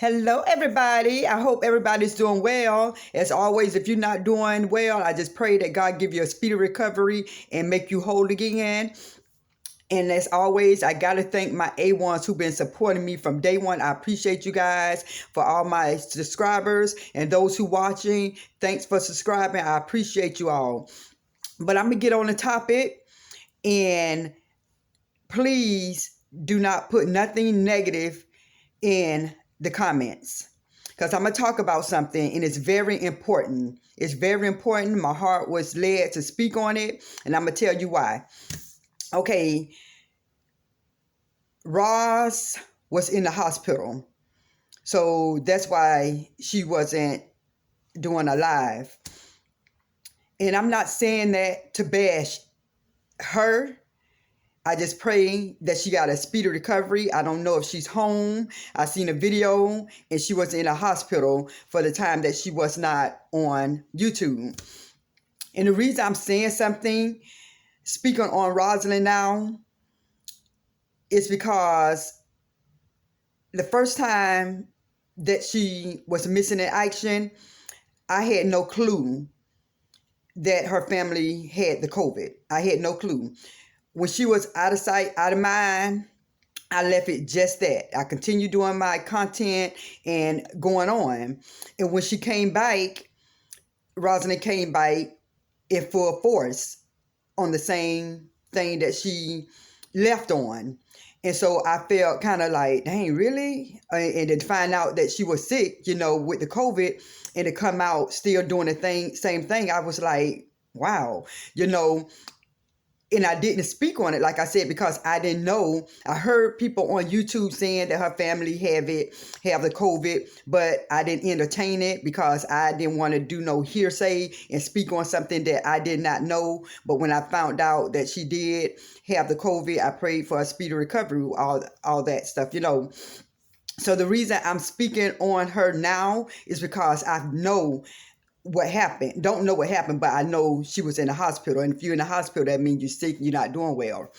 Hello, everybody. I hope everybody's doing well. As always, if you're not doing well, I just pray that God give you a speedy recovery and make you whole again. And as always, I got to thank my A1s who've been supporting me from day one. I appreciate you guys. For all my subscribers and those who watching, thanks for subscribing. I appreciate you all. But I'm going to get on the topic, and please do not put nothing negative in the comments, because I'm going to talk about something, and it's very important. It's very important. My heart was led to speak on it, and I'm going to tell you why. Okay, Ros was in the hospital, so that's why she wasn't doing a live. And I'm not saying that to bash her. I just pray that she got a speedy recovery. I don't know if she's home. I seen a video and she was in a hospital for the time that she was not on YouTube. And the reason I'm saying something, speaking on Rosalind now, is because the first time that she was missing in action, I had no clue that her family had the COVID. I had no clue. When she was out of sight, out of mind, I left it just that. I continued doing my content and going on. And when she came back, Rosalind came back in full force on the same thing that she left on. And so I felt kind of like, dang, really? And to find out that she was sick, with the COVID, and to come out still doing the same thing, I was like, wow, and I didn't speak on it, like I said, because I didn't know. I heard people on YouTube saying that her family have the COVID, but I didn't entertain it because I didn't want to do no hearsay and speak on something that I did not know. But when I found out that she did have the COVID, I prayed for a speedy recovery, all that stuff, So the reason I'm speaking on her now is because I know what happened. Don't know what happened, but I know she was in the hospital. And if you're in the hospital, that means you're sick, you're not doing well.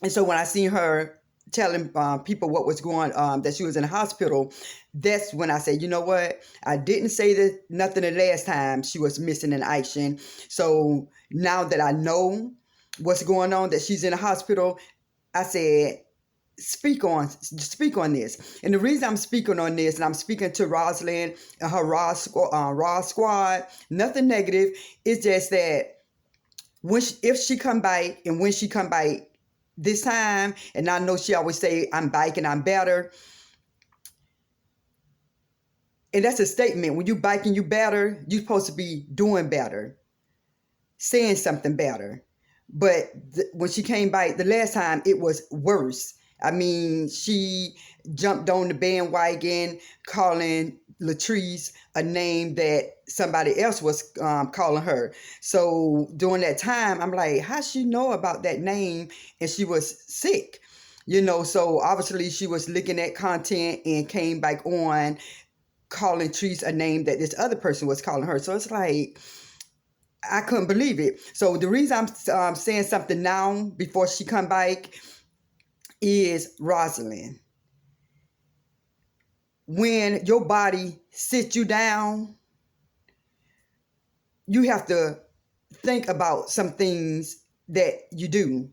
And so when I seen her telling people what was going on, that she was in the hospital, that's when I said, you know what? I didn't say that nothing the last time she was missing in action. So now that I know what's going on, that she's in the hospital, I said, speak on this. And the reason I'm speaking on this, and I'm speaking to Rosalind and her Raw squad, nothing negative. It's just that if she come back, and when she come back this time, and I know she always say, I'm back and I'm better. And that's a statement. When you back and you better, you're supposed to be doing better, saying something better. But when she came back the last time, it was worse. I mean, she jumped on the bandwagon, calling Latrice a name that somebody else was calling her. So during that time, I'm like, how she know about that name? And she was sick, So obviously she was looking at content and came back on calling Latrice a name that this other person was calling her. So it's like, I couldn't believe it. So the reason I'm saying something now before she come back is Rosalind. When your body sits you down, you have to think about some things that you do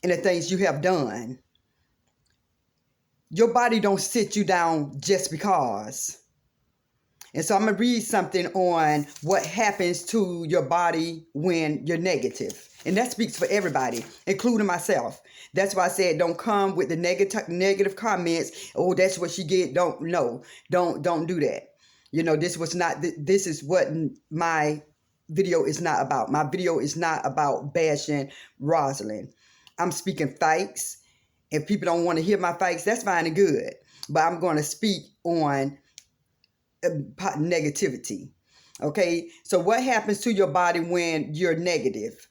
and the things you have done. Your body don't sit you down just because. And so I'm going to read something on what happens to your body when you're negative. And that speaks for everybody, including myself. That's why I said don't come with the negative comments. Oh, that's what she get. Don't do that. This is what my video is not about. My video is not about bashing Rosalind. I'm speaking facts. If people don't want to hear my facts, that's fine and good. But I'm going to speak on negativity. Okay, so what happens to your body when you're negative?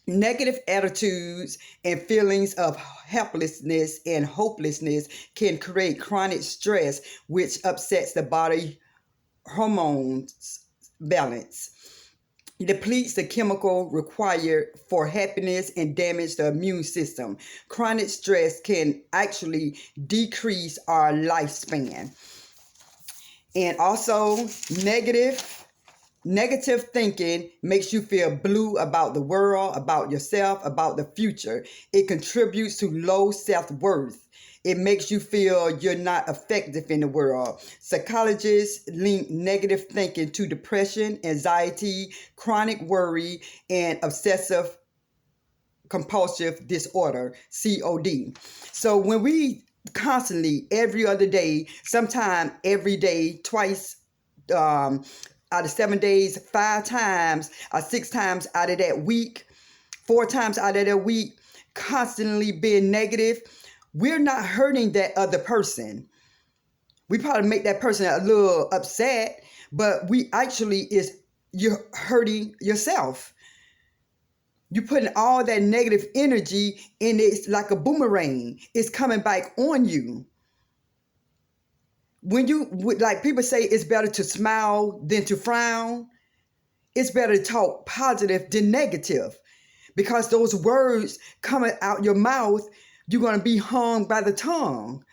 Negative attitudes and feelings of helplessness and hopelessness can create chronic stress, which upsets the body hormones balance, depletes the chemical required for happiness, and damage the immune system. Chronic stress can actually decrease our lifespan. And also negative thinking makes you feel blue about the world, about yourself, about the future. It contributes to low self-worth. It makes you feel you're not effective in the world. Psychologists link negative thinking to depression, anxiety, chronic worry, and obsessive compulsive disorder, COD. So when we constantly, every other day, sometime every day, twice out of 7 days, 5 times or 6 times out of that week, 4 times out of that week, constantly being negative, we're not hurting that other person. We probably make that person a little upset, but you're hurting yourself. You're putting all that negative energy and it's like a boomerang. It's coming back on you. When like people say it's better to smile than to frown, it's better to talk positive than negative, because those words coming out your mouth, you're going to be hung by the tongue.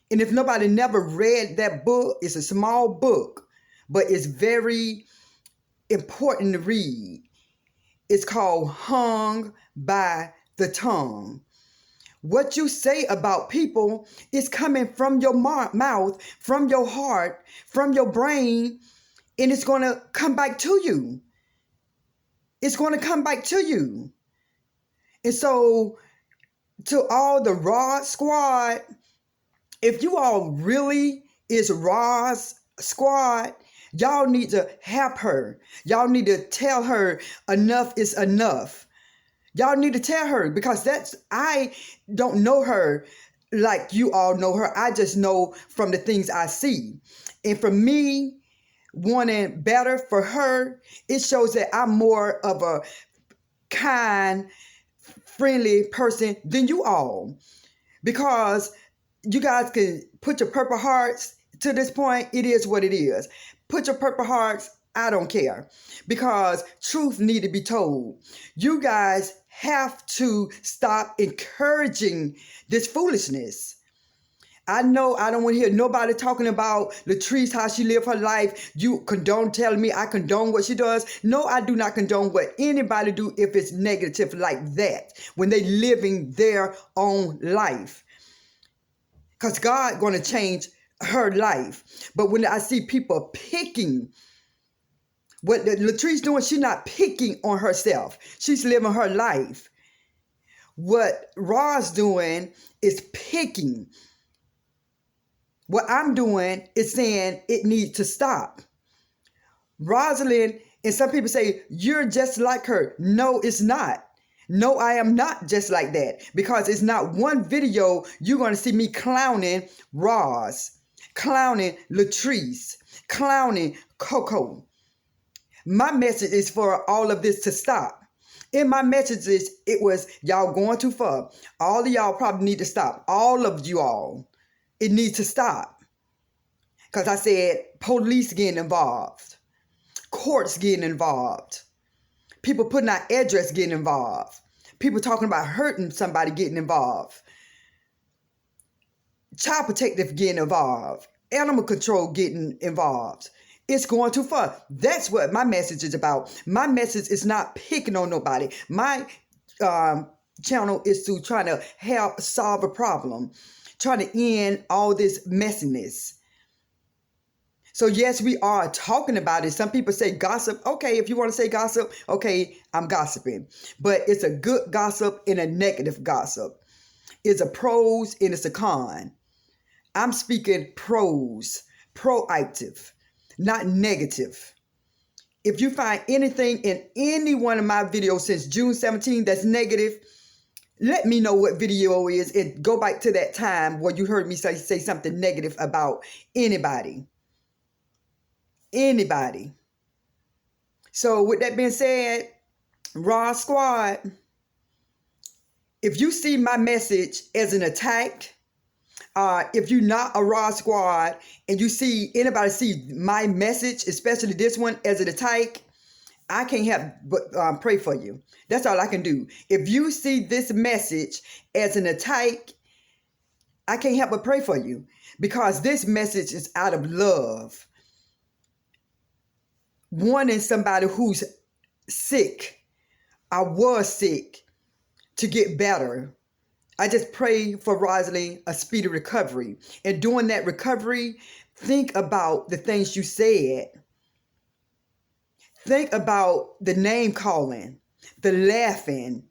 And if nobody never read that book, it's a small book, but it's very important to read. It's called Hung by the Tongue. What you say about people is coming from your mouth, from your heart, from your brain, and it's going to come back to you. It's going to come back to you. And so, to all the Raw squad, if you all really is Raw's squad, y'all need to help her. Y'all need to tell her enough is enough. Y'all need to tell her, because I don't know her like you all know her. I just know from the things I see. And for me, wanting better for her, it shows that I'm more of a kind, friendly person than you all. Because you guys can put your purple hearts to this point. It is what it is. Put your purple hearts. I don't care, because truth need to be told. You guys have to stop encouraging this foolishness. I know I don't want to hear nobody talking about Latrice, how she lived her life. You condone telling me I condone what she does. No, I do not condone what anybody do if it's negative like that, when they living their own life. Because God going to change her life. But when I see people picking what Latrice doing, she's not picking on herself. She's living her life. What Ros doing is picking. What I'm doing is saying it needs to stop. Rosalind, and some people say, you're just like her. No, it's not. No, I am not just like that, because it's not one video you're going to see me clowning Ros, clowning Latrice, clowning Coco. My message is for all of this to stop. In my messages, it was, y'all going too far. All of y'all probably need to stop. All of you all. It needs to stop. Because I said police getting involved. Courts getting involved. People putting out address getting involved. People talking about hurting somebody getting involved. Child protective getting involved. Animal control getting involved. It's going too far. That's what my message is about. My message is not picking on nobody. My channel is to try to help solve a problem. Try to end all this messiness. So yes, we are talking about it. Some people say gossip. Okay, if you want to say gossip, okay, I'm gossiping. But it's a good gossip and a negative gossip. It's a pros and it's a con. I'm speaking pros, proactive, not negative. If you find anything in any one of my videos since June 17 that's negative, let me know what video it is and go back to that time where you heard me say something negative about anybody. Anybody. So with that being said, Raw Squad, if you see my message as an attack, if you're not a Raw Squad and you see anybody see my message, especially this one, as an attack, I can't help but pray for you. That's all I can do. If you see this message as an attack, I can't help but pray for you, because this message is out of love. wanting somebody who's sick, I was sick, to get better. I just pray for Rosalind a speedy recovery. And during that recovery, think about the things you said. Think about the name calling, the laughing,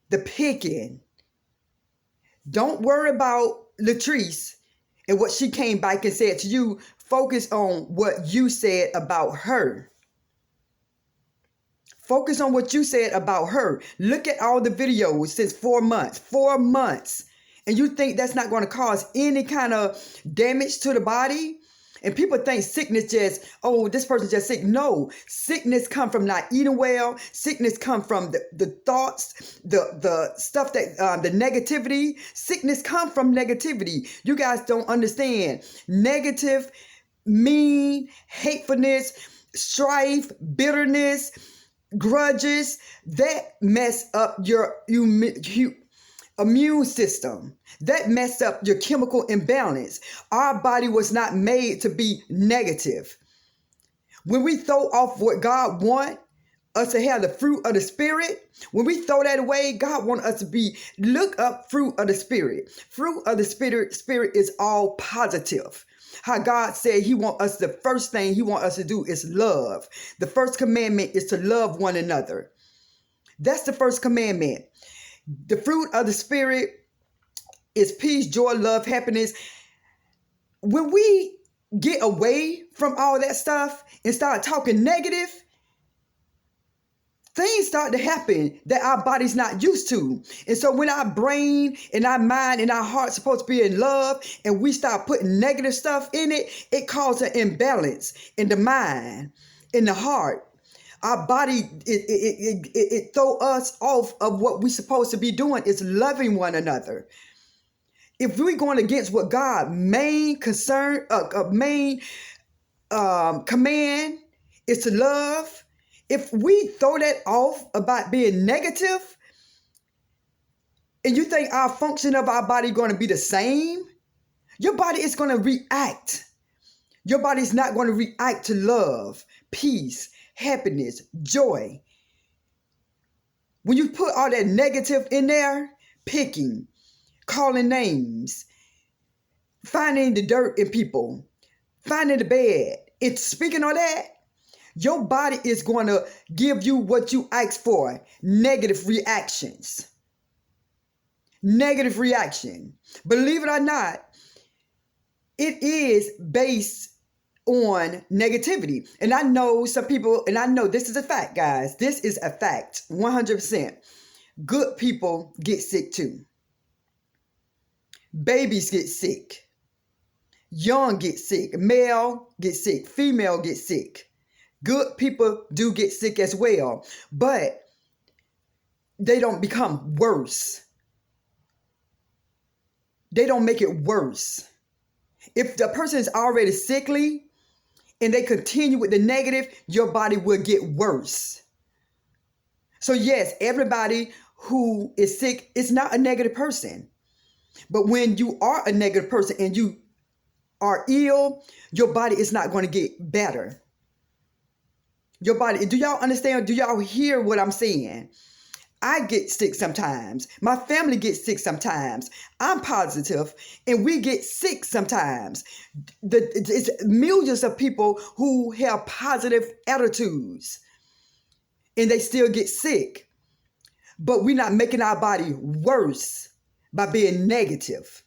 the picking. Don't worry about Latrice and what she came back and said to you. Focus on what you said about her. Focus on what you said about her. Look at all the videos since 4 months. 4 months. And you think that's not going to cause any kind of damage to the body? And people think sickness just, oh, this person's just sick. No, sickness come from not eating well. Sickness come from the thoughts, the stuff that, the negativity. Sickness come from negativity. You guys don't understand. Negative, mean, hatefulness, strife, bitterness, grudges, that mess up your immune system. That messed up your chemical imbalance. Our body was not made to be negative. When we throw off what God wants us to have, the fruit of the Spirit, when we throw that away, God wants us to look up fruit of the Spirit. Fruit of the Spirit is all positive. How God said he wants us, the first thing he wants us to do is love. The first commandment is to love one another. That's the first commandment. The fruit of the Spirit is peace, joy, love, happiness. When we get away from all that stuff and start talking negative, things start to happen that our body's not used to. And so when our brain and our mind and our heart's supposed to be in love and we start putting negative stuff in it, it causes an imbalance in the mind, in the heart. Our body, it throw us off of what we're supposed to be doing, is loving one another. If we're going against what God's main concern, main command is to love, if we throw that off about being negative, and you think our function of our body going to be the same, your body is going to react. Your body is not going to react to love, peace, happiness, joy. When you put all that negative in there, picking, calling names, finding the dirt in people, finding the bad, it's speaking of that, your body is going to give you what you ask for, negative reactions. Negative reaction. Believe it or not, it is based on negativity. And I know some people, and I know this is a fact, guys. This is a fact, 100%. Good people get sick too. Babies get sick. Young get sick. Male get sick. Female get sick. Good people do get sick as well, but they don't become worse. They don't make it worse. If the person is already sickly and they continue with the negative, your body will get worse. So yes, everybody who is sick is not a negative person. But when you are a negative person and you are ill, your body is not going to get better. Your body, do y'all understand? Do y'all hear what I'm saying? I get sick sometimes. My family gets sick sometimes. I'm positive, and we get sick sometimes. It's millions of people who have positive attitudes, and they still get sick. But we're not making our body worse by being negative.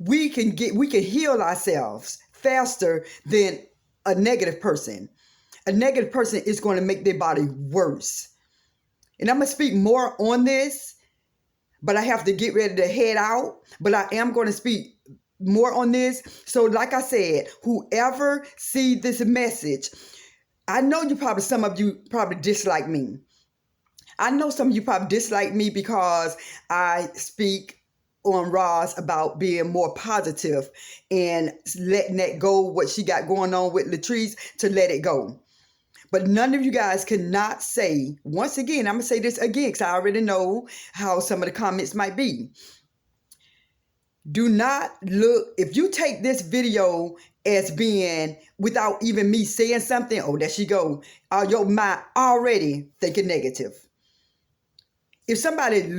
We can heal ourselves faster than a negative person. A negative person is going to make their body worse. And I'm going to speak more on this, but I have to get ready to head out. But I am going to speak more on this. So like I said, whoever see this message, I know some of you probably dislike me. I know some of you probably dislike me because I speak on Ros about being more positive and letting that go, what she got going on with Latrice, to let it go. But none of you guys cannot say, once again, I'm going to say this again because I already know how some of the comments might be. Do not look, if you take this video as being without even me saying something, oh, there she go, your mind already thinking negative. If somebody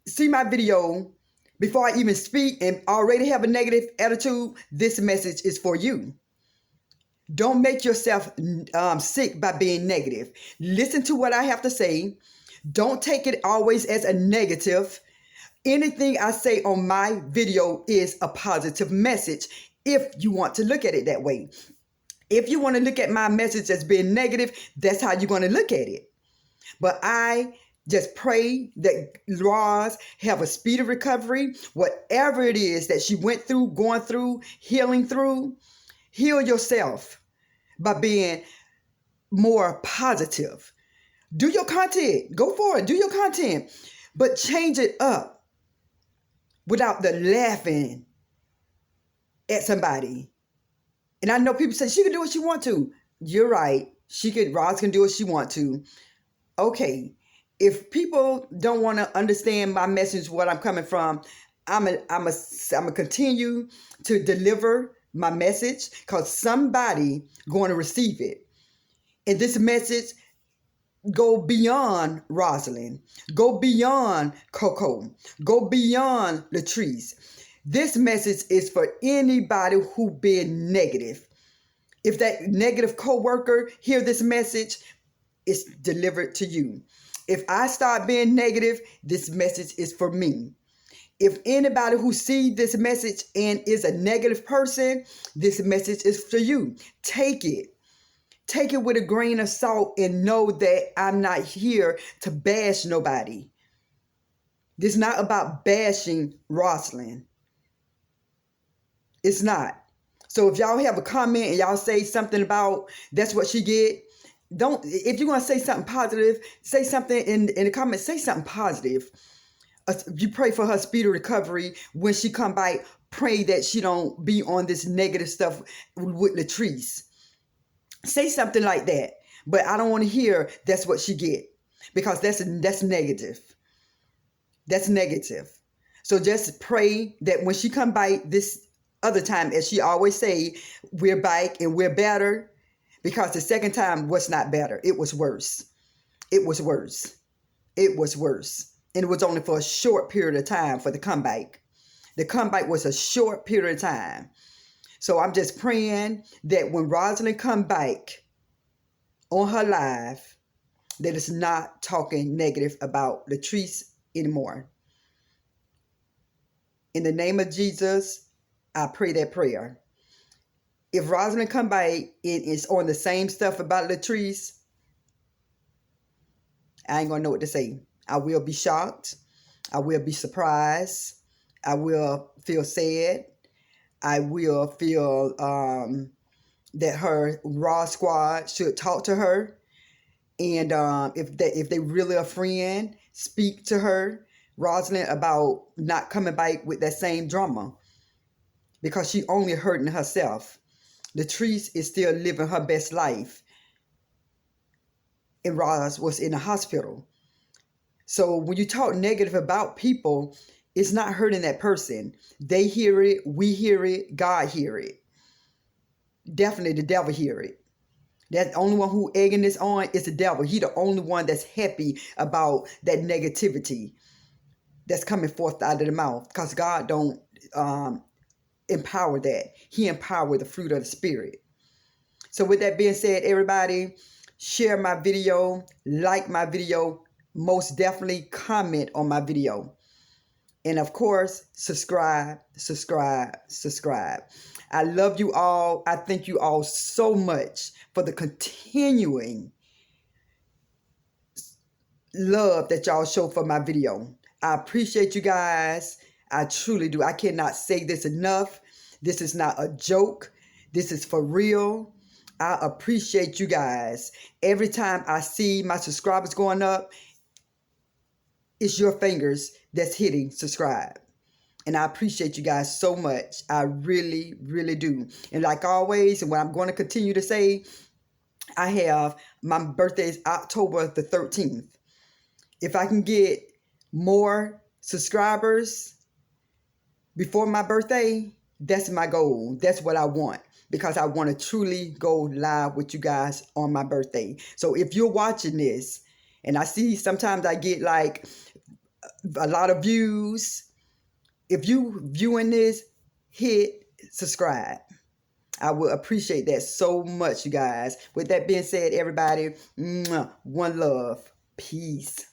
see my video before I even speak and already have a negative attitude, this message is for you. Don't make yourself sick by being negative. Listen to what I have to say. Don't take it always as a negative. Anything I say on my video is a positive message if you want to look at it that way. If you want to look at my message as being negative, that's how you're going to look at it. But I just pray that Ros have a speedy recovery. Whatever it is that she went through, going through, healing through, heal yourself by being more positive. Do your content. Go for it. Do your content. But change it up without the laughing at somebody. And I know people say she can do what she want to. You're right. Ros can do what she want to. Okay. If people don't want to understand my message, where I'm coming from, I'm gonna continue to deliver my message because somebody going to receive it. And this message go beyond Rosalind, go beyond Coco, go beyond Latrice. This message is for anybody who been negative. If that negative coworker hear this message, it's delivered to you. If I start being negative, this message is for me. If anybody who sees this message and is a negative person, this message is for you. Take it. Take it with a grain of salt and know that I'm not here to bash nobody. This is not about bashing Rosalind. It's not. So if y'all have a comment and y'all say something about that's what she get, if you're going to say something positive, say something in the comments, say something positive. You pray for her speedy recovery. When she come back, pray that she don't be on this negative stuff with Latrice. Say something like that. But I don't want to hear that's what she get, because that's negative. That's negative. So just pray that when she come back this other time, as she always say, we're back and we're better, because the second time was not better. It was worse. It was worse. It was worse. And it was only for a short period of time for the comeback. The comeback was a short period of time. So I'm just praying that when Rosalind come back on her live, that it's not talking negative about Latrice anymore. In the name of Jesus, I pray that prayer. If Rosalind come back and it's on the same stuff about Latrice, I ain't going to know what to say. I will be shocked. I will be surprised. I will feel sad. I will feel that her Raw squad should talk to her. And if they really a friend, speak to her, Rosalind, about not coming back with that same drama. Because she only hurting herself. Latrice is still living her best life. And Ros was in the hospital. So when you talk negative about people, it's not hurting that person. They hear it, we hear it, God hear it. Definitely the devil hear it. That only one who egging this on is the devil. He the only one that's happy about that negativity that's coming forth out of the mouth. Because God don't empower that. He empower the fruit of the Spirit. So with that being said, everybody, share my video, like my video, most definitely comment on my video. And of course, subscribe. I love you all. I thank you all so much for the continuing love that y'all show for my video. I appreciate you guys. I truly do. I cannot say this enough. This is not a joke. This is for real. I appreciate you guys. Every time I see my subscribers going up, it's your fingers that's hitting subscribe. And I appreciate you guys so much. I really, really do. And like always, and what I'm going to continue to say, I have, my birthday is October the 13th. If I can get more subscribers before my birthday, that's my goal. That's what I want, because I want to truly go live with you guys on my birthday. So if you're watching this, and I see sometimes I get like a lot of views, if you viewing this, hit subscribe. I will appreciate that so much, you guys. With that being said, everybody, one love. Peace.